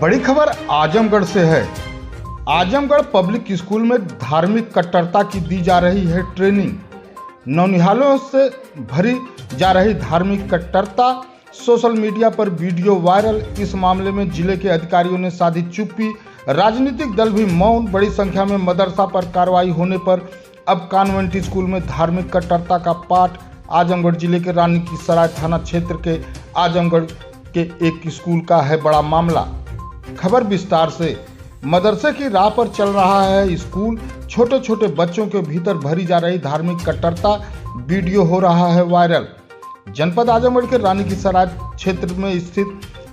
बड़ी खबर आजमगढ़ से है। आजमगढ़ पब्लिक स्कूल में धार्मिक कट्टरता की दी जा रही है ट्रेनिंग। नौनिहालों से भरी जा रही धार्मिक कट्टरता, सोशल मीडिया पर वीडियो वायरल। इस मामले में जिले के अधिकारियों ने साधी चुप्पी, राजनीतिक दल भी मौन। बड़ी संख्या में मदरसा पर कार्रवाई होने पर अब कॉन्वेंट स्कूल में धार्मिक कट्टरता का पाठ। आजमगढ़ जिले के रानी की सराय थाना क्षेत्र के आजमगढ़ के एक स्कूल का है बड़ा मामला। खबर विस्तार से। मदरसे की राह पर चल रहा है स्कूल। छोटे छोटे बच्चों के भीतर भरी जा रही धार्मिक कट्टरता, वीडियो हो रहा है वायरल। जनपद आजमगढ़ के रानी की सराय क्षेत्र में स्थित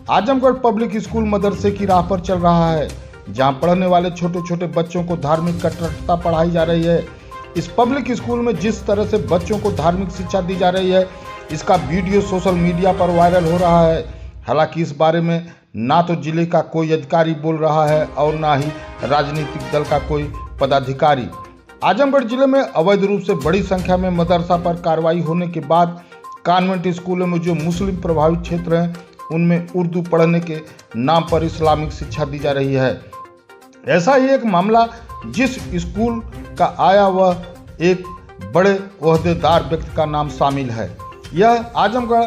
आजमगढ़ पब्लिक स्कूल मदरसे की राह पर चल रहा है, जहां पढ़ने वाले छोटे छोटे बच्चों को धार्मिक कट्टरता पढ़ाई जा रही है। इस पब्लिक स्कूल में जिस तरह से बच्चों को धार्मिक शिक्षा दी जा रही है, इसका वीडियो सोशल मीडिया पर वायरल हो रहा है। हालांकि इस बारे में ना तो जिले का कोई अधिकारी बोल रहा है और ना ही राजनीतिक दल का कोई पदाधिकारी। आजमगढ़ जिले में अवैध रूप से बड़ी संख्या में मदरसा पर कार्रवाई होने के बाद कॉन्वेंट स्कूलों में जो मुस्लिम प्रभावित क्षेत्र हैं, उनमें उर्दू पढ़ने के नाम पर इस्लामिक शिक्षा दी जा रही है। ऐसा ही एक मामला जिस स्कूल का आया, वह एक बड़े ओहदेदार व्यक्ति का नाम शामिल है। यह आजमगढ़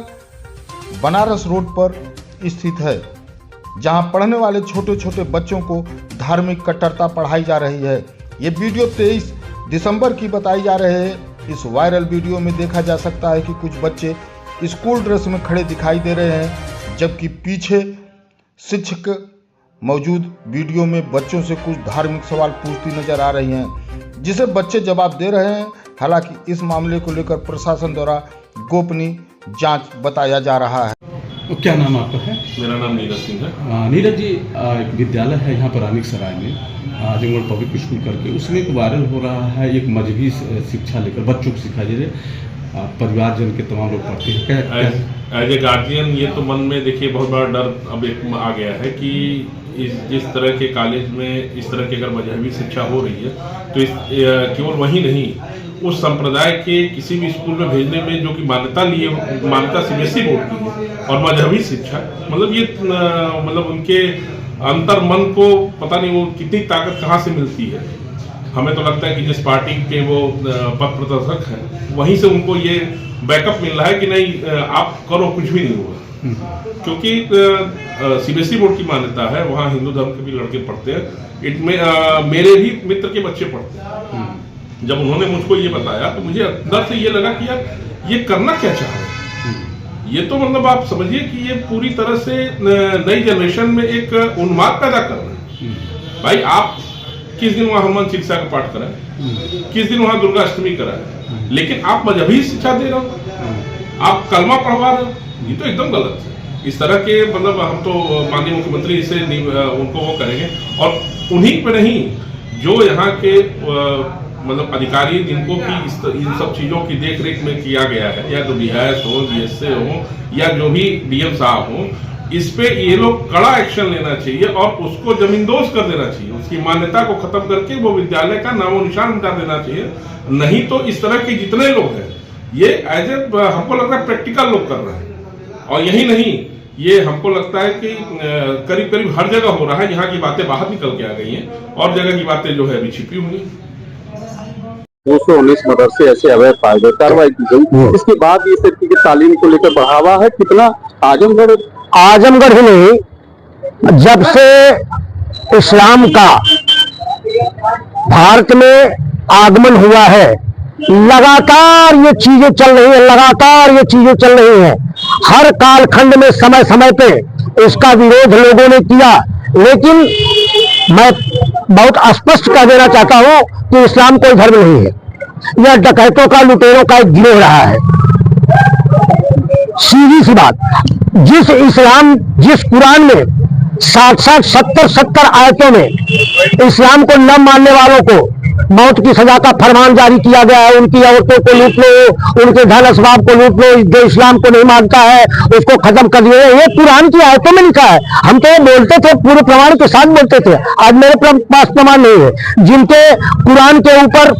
बनारस रोड पर स्थित है, जहां पढ़ने वाले छोटे छोटे बच्चों को धार्मिक कट्टरता पढ़ाई जा रही है। ये वीडियो 23 दिसंबर की बताई जा रही है। इस वायरल वीडियो में देखा जा सकता है कि कुछ बच्चे स्कूल ड्रेस में खड़े दिखाई दे रहे हैं, जबकि पीछे शिक्षक मौजूद। वीडियो में बच्चों से कुछ धार्मिक सवाल पूछती नजर आ रही हैं, जिसे बच्चे जवाब दे रहे हैं। हालांकि इस मामले को लेकर प्रशासन द्वारा गोपनीय जांच बताया जा रहा है। क्या नाम आपका है? मेरा नाम नीरज सिंह है। नीरज जी, एक विद्यालय है यहाँ पर रानी की सराय में, आजमगढ़ पब्लिक स्कूल करके, उसमें एक वायरल हो रहा है एक मजहबी शिक्षा लेकर बच्चों को सिखाई जा रही। परिवारजन के तमाम लोग पढ़ते हैं। एज ए गार्जियन ये तो मन में देखिए बहुत बड़ा डर अब एक आ गया है कि जिस तरह के कॉलेज में इस तरह की अगर मजहबी शिक्षा हो रही है तो केवल वही नहीं, उस संप्रदाय के किसी भी स्कूल में भेजने में जो कि मान्यता सीबीएसई बोर्ड की है और मजहबी शिक्षा, मतलब ये मतलब उनके अंतर मन को पता नहीं वो कितनी ताकत कहाँ से मिलती है। हमें तो लगता है कि जिस पार्टी के वो पथ प्रदर्शक हैं, वहीं से उनको ये बैकअप मिल रहा है कि नहीं आप करो, कुछ भी नहीं होगा। क्योंकि सीबीएसई बोर्ड की मान्यता है, वहाँ हिंदू धर्म के भी लड़के पढ़ते हैं। मेरे भी मित्र के बच्चे पढ़ते हैं। जब उन्होंने मुझको ये बताया तो मुझे अंदर से ये लगा कि यार ये करना क्या चाह रहे हैं। ये तो मतलब आप समझिए कि ये पूरी तरह से नई जनरेशन में एक उन्माद पैदा कर रहे हैं। भाई आप किस दिन वहाँ हनुमान चालीसा का पाठ कराएं, किस दिन वहाँ दुर्गा अष्टमी कराएं, लेकिन आप मजहबी शिक्षा दे रहे हो, आप कलमा पढ़वा रहे हो। ये तो एकदम गलत है। इस तरह के मतलब हम तो माननीय मुख्यमंत्री से उनको वो करेंगे, और उन्हीं पे नहीं जो यहाँ के मतलब अधिकारी जिनको कि इन सब चीज़ों की देख रेख में किया गया है, या तो बीएस हो, बीएसए हो, या जो भी डीएम साहब हो, इस पे ये लोग कड़ा एक्शन लेना चाहिए और उसको जमींदोज कर देना चाहिए। उसकी मान्यता को खत्म करके वो विद्यालय का नामो निशान मिटा देना चाहिए। नहीं तो इस तरह के जितने लोग हैं ये एज ए हमको लगता है प्रैक्टिकल लोग कर रहे हैं। और यही नहीं, ये हमको लगता है कि करीब करीब हर जगह हो रहा है। यहाँ की बातें बाहर निकल के आ गई हैं और जगह की बातें जो है अभी छिपी हुई हैं। 219 मदरसे ऐसे अवैध पाए गए, कार्रवाई की गई। इसके बाद ये सिर्फ तालीम को लेकर बढ़ावा है। कितना आजमगढ़ ही नहीं, जब से इस्लाम का भारत में आगमन हुआ है, लगातार ये चीजें चल रही हैं। हर कालखंड में समय समय पे इसका विरोध लोगों ने किया, लेकिन मैं बहुत स्पष्ट कर देना चाहता हूं कि इस्लाम कोई धर्म नहीं है। यह डकैतों का, लुटेरों का एक गिरोह रहा है। सीधी सी बात, जिस कुरान में 70 आयतों में इस्लाम को न मानने वालों को मौत की सजा का फरमान जारी किया गया है। उनकी औरतों को लूट लो, उनके धन असबाब को लूट लो, जो इस्लाम को नहीं मानता है उसको खत्म कर दिया। ये कुरान की आयतों में लिखा है। हम तो ये बोलते थे, पूरे प्रमाण के साथ बोलते थे। आज मेरे पास प्रमाण नहीं है। जिनके कुरान के ऊपर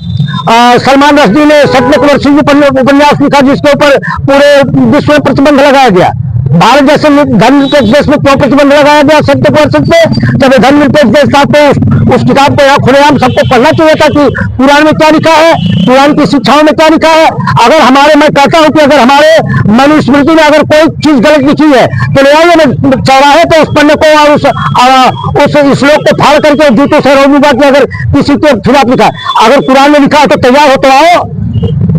सलमान रश्दी ने सतलुज वर्षी उपन्यास लिखा, जिसके ऊपर पूरे विश्व में प्रतिबंध लगाया गया। भारत जैसे धर्मनिरपेक्ष देश में क्यों प्रतिबंध लगाया गया सत्य को असत्य पे? जब धर्मनिरपेक्ष देश था तो उस किताब को यहाँ खुलेआम सबको पढ़ना चाहिए था कि कुरान में क्या लिखा है, कुरान की शिक्षाओं में क्या लिखा है। अगर मैं कहता हूँ कि अगर हमारे मनुस्मृति में अगर कोई चीज गलत लिखी है तो ले आइए मैं चौराहे तो उस पन्ने को और उस श्लोक को फाड़ करके जूतों से रोकूंगा कि अगर किसी के खिलाफ लिखा है। अगर कुरान में लिखा है तो तैयार हो तो आओ।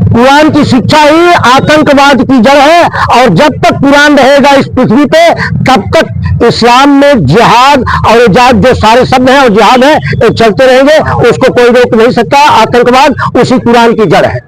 कुरान की शिक्षा ही आतंकवाद की जड़ है और जब तक कुरान रहेगा इस पृथ्वी पे तब तक इस्लाम में जिहाद और इजाद जो सारे शब्द हैं और जिहाद है ये चलते रहेंगे, उसको कोई रोक नहीं सकता। आतंकवाद उसी कुरान की जड़ है।